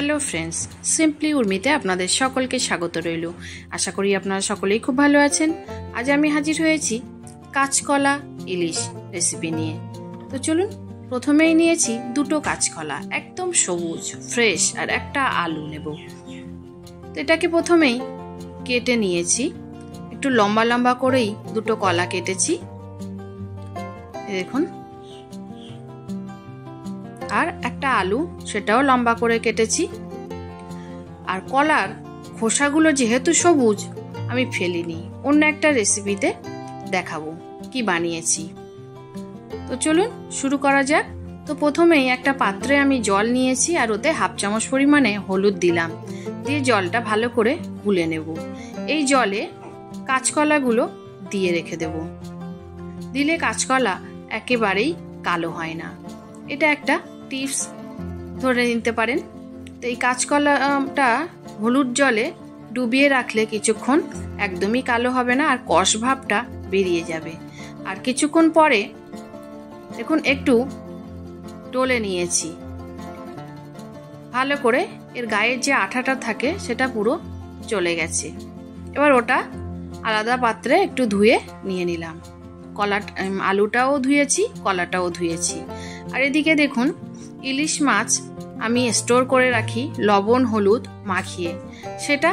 Hello friends, simply উর্মিতে আপনাদের সকলকে স্বাগত রইল। আশা করি আপনারা সকলেই খুব ভালো আছেন। আজ আমি হাজির হয়েছি কাঁচকলা ইলিশ রেসিপি নিয়ে। তো চলুন, প্রথমেই নিয়েছি দুটো কাঁচকলা, একদম সবুজ ফ্রেশ, আর একটা আলু নেব। তো এটাকে প্রথমেই কেটে নিয়েছি, একটু লম্বা লম্বা করেই দুটো কলা কেটেছি, দেখুন। আর একটা আলু, সেটাও লম্বা করে কেটেছি। আর কলার খোসাগুলো যেহেতু সবুজ, আমি ফেলিনি, অন্য একটা রেসিপিতে দেখাবো কি বানিয়েছি। তো চলুন শুরু করা যাক। তো প্রথমেই একটা পাত্রে আমি জল নিয়েছি, আর ওতে হাফ চামচ পরিমাণে হলুদ দিলাম, দিয়ে জলটা ভালো করে গুলে নেব। এই জলে কাঁচকলাগুলো দিয়ে রেখে দেব, দিলে কাঁচকলা একেবারেই কালো হয় না। এটা একটা টিপস ধরে নিতে পারেন। তো এই কাঁচকলাটা হলুদ জলে ডুবিয়ে রাখলে কিছুক্ষণ একদমই কালো হবে না, আর কষ ভাবটা বেরিয়ে যাবে। আর কিছুক্ষণ পরে দেখুন একটু ডলে নিয়েছি ভালো করে, এর গায়ের যে আঠাটা থাকে সেটা পুরো চলে গেছে। এবার ওটা আলাদা পাত্রে একটু ধুয়ে নিয়ে নিলাম। আলুটাও ধুয়েছি, কলাটাও ধুয়েছি। আর এদিকে দেখুন ইলিশ মাছ আমি স্টোর করে রাখি লবণ হলুদ মাখিয়ে, সেটা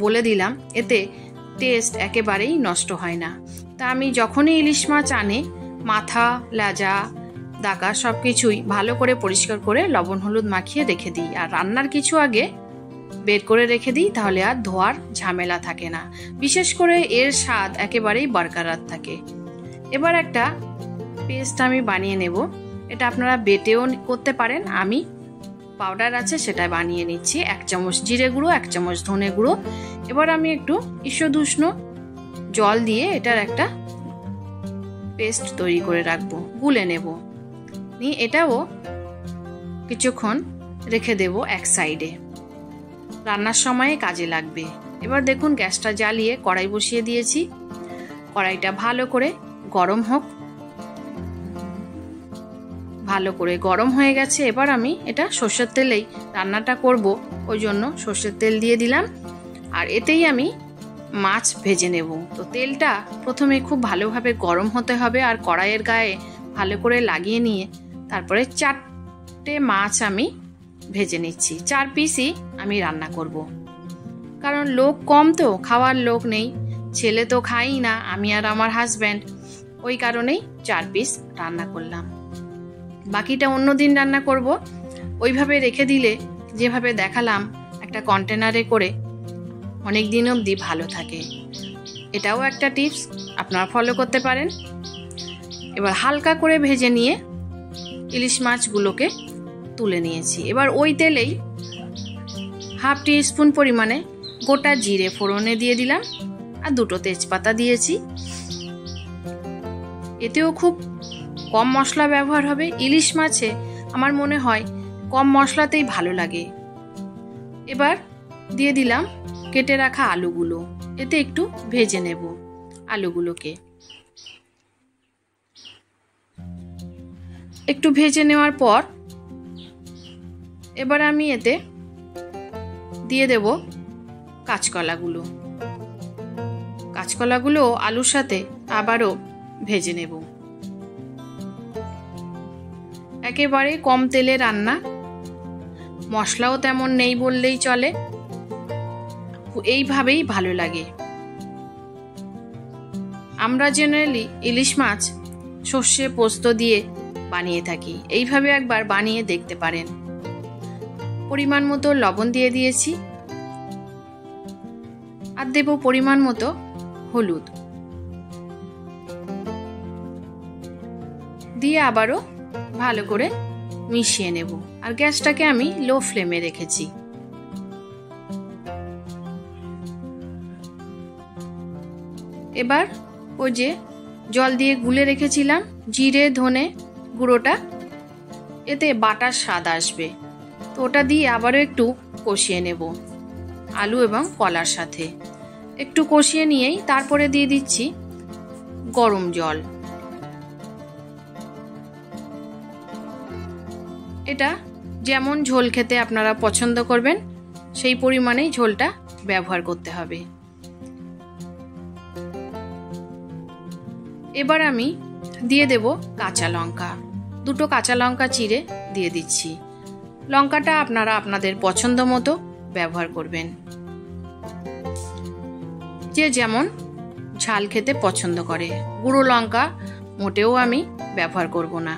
বলে দিলাম, এতে টেস্ট একেবারেই নষ্ট হয় না। তা আমি যখনই ইলিশ মাছ আনে, মাথা লেজা দাগা সব কিছুই ভালো করে পরিষ্কার করে লবণ হলুদ মাখিয়ে রেখে দিই। আর রান্নার কিছু আগে বের করে রেখে দিই, তাহলে আর ধোয়ার ঝামেলা থাকে না। বিশেষ করে এর স্বাদ একেবারেই বরকরার থাকে। এবার একটা পেস্ট আমি বানিয়ে নেব। এটা আপনারা বেটেও করতে পারেন, আমি পাউডার আছে সেটা বানিয়ে নিচ্ছি। 1 চামচ জিরে গুঁড়ো, 1 চামচ ধনে গুঁড়ো। এবার আমি একটু ঈষদুষ্ণ জল দিয়ে এটার একটা পেস্ট তৈরি করে রাখবো, গুলে নেব। নিয়ে এটাও কিছুক্ষণ রেখে দেব এক সাইডে, রান্নার সময়ে কাজে লাগবে। এবার দেখুন গ্যাসটা জ্বালিয়ে কড়াই বসিয়ে দিয়েছি। কড়াইটা ভালো করে গরম হোক। ভালো করে গরম হয়ে গেছে। এবার আমি এটা সর্ষের তেলেই রান্নাটা করব, ওই জন্য সর্ষের তেল দিয়ে দিলাম। আর এতেই আমি মাছ ভেজে নেব। তো তেলটা প্রথমে খুব ভালোভাবে গরম হতে হবে, আর কড়াইয়ের গায়ে ভালো করে লাগিয়ে নিয়ে তারপরে 4টে মাছ আমি ভেজে নিচ্ছি। 4 পিসই আমি রান্না করব, কারণ লোক কম, তো খাওয়ার লোক নেই, ছেলে তো খাই না, আমি আর আমার হাজব্যান্ড, ওই কারণেই 4 পিস রান্না করলাম। বাকিটা অন্য দিন রান্না করব। ওইভাবে রেখে দিলে, যেভাবে দেখালাম, একটা কন্টেনারে করে অনেক দিন অবধি ভালো থাকে। এটাও একটা টিপস, আপনারা ফলো করতে পারেন। এবার হালকা করে ভেজে নিয়ে ইলিশ মাছগুলোকে তুলে নিয়েছি। এবার ওই তেলেই হাফ টিস্পুন পরিমাণে গোটা জিরে ফোড়নে দিয়ে দিলাম, আর 2টো তেজপাতা দিয়েছি। এতেও খুব কম মশলা ব্যবহার হবে। ইলিশ মাছে আমার মনে হয় কম মশলাতেই ভালো লাগে। এবার দিয়ে দিলাম কেটে রাখা আলুগুলো, এতে একটু ভেজে নেব আলুগুলোকে। একটু ভেজে নেওয়ার পর এবার আমি এতে দিয়ে দেব কাঁচকলাগুলো। কাঁচকলাগুলো আলুর সাথে আবারও ভেজে নেব। একেবারে কম তেলে রান্না, মশলাও তেমন নেই বললেই চলে, এইভাবেই ভালো লাগে। আমরা জেনারেলি ইলিশ মাছ সর্ষে পোস্ত দিয়ে বানিয়ে থাকি, এইভাবে একবার বানিয়ে দেখতে পারেন। পরিমাণ মতো লবণ দিয়ে দিয়েছি, আর দেব পরিমাণ মতো হলুদ দিয়ে আবারও ভালো করে মিশিয়ে নেব। আর গ্যাসটাকে আমি লো ফ্লেমে রেখেছি। এবার ওই যে জল দিয়ে গুলে রেখেছিলাম জিরে ধনে গুঁড়োটা, এতে বাটার স্বাদ আসবে। তো ওটা দিয়ে আবারও একটু কষিয়ে নেব আলু এবং কলার সাথে। একটু কষিয়ে নিয়েই তারপরে দিয়ে দিচ্ছি গরম জল। এটা যেমন ঝোল খেতে আপনারা পছন্দ করবেন সেই পরিমাণেই ঝোলটা ব্যবহার করতে হবে। এবার আমি দিয়ে দেব কাঁচা লঙ্কা। 2টো কাঁচা লঙ্কা চিড়ে দিয়ে দিচ্ছি। লঙ্কাটা আপনারা আপনাদের পছন্দ মতো ব্যবহার করবেন, যে যেমন ঝাল খেতে পছন্দ করে। গুঁড়ো লঙ্কা মোটেও আমি ব্যবহার করব না।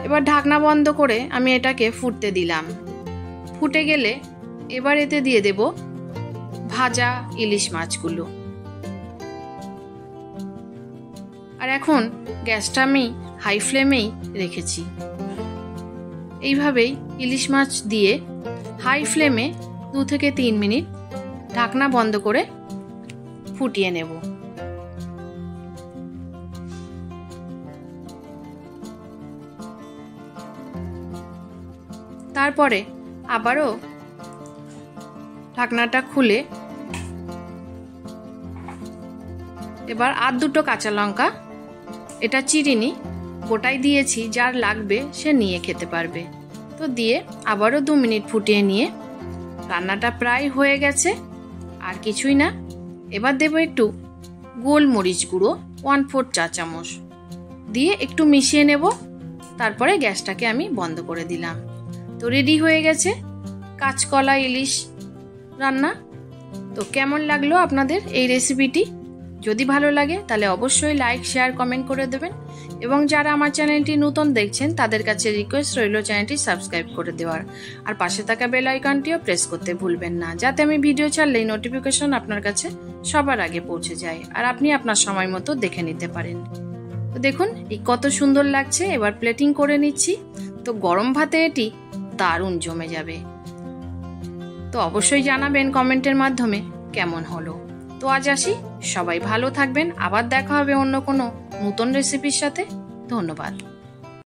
এবার ঢাকনা বন্ধ করে আমি এটাকে ফুটতে দিলাম। ফুটে গেলে এবার এতে দিয়ে দেব ভাজা ইলিশ মাছগুলো। আর এখন গ্যাসটা আমি হাই ফ্লেমেই রেখেছি। এইভাবেই ইলিশ মাছ দিয়ে হাই ফ্লেমে 2 থেকে 3 মিনিট ঢাকনা বন্ধ করে ফুটিয়ে নেব। তারপরে আবারও ঢাকনাটা খুলে এবার আর 2টো কাঁচা লঙ্কা, এটা চিরিনি, গোটাই দিয়েছি, যার লাগবে সে নিয়ে খেতে পারবে। তো দিয়ে আবারও 2 মিনিট ফুটিয়ে নিয়ে রান্নাটা প্রায় হয়ে গেছে, আর কিছুই না। এবার দেব একটু গোলমরিচ গুঁড়ো 1/4 চা চামচ দিয়ে একটু মিশিয়ে নেব। তারপরে গ্যাসটাকে আমি বন্ধ করে দিলাম। তো রেডি হয়ে গেছে কাঁচকলা ইলিশ রান্না। তো কেমন লাগলো আপনাদের এই রেসিপিটি? যদি ভালো লাগে তাহলে অবশ্যই লাইক, শেয়ার, কমেন্ট করে দেবেন। এবং যারা আমার চ্যানেলটি নতুন দেখছেন তাদের কাছে রিকোয়েস্ট রইল চ্যানেলটি সাবস্ক্রাইব করে দেওয়ার, আর পাশে থাকা বেল আইকনটিও প্রেস করতে ভুলবেন না, যাতে আমি ভিডিও ছাড়লেই নোটিফিকেশন আপনার কাছে সবার আগে পৌঁছে যায় আর আপনি আপনার সময় মতো দেখে নিতে পারেন। তো দেখুন এই কত সুন্দর লাগছে। এবার প্লেটিং করে নিচ্ছি। তো গরম ভাতে এটি দারুণ জমে যাবে। তো অবশ্যই জানাবেন কমেন্টের মাধ্যমে কেমন হলো। তো আজ আসি, সবাই ভালো থাকবেন। আবার দেখা হবে অন্য কোনো নতুন রেসিপির সাথে। ধন্যবাদ।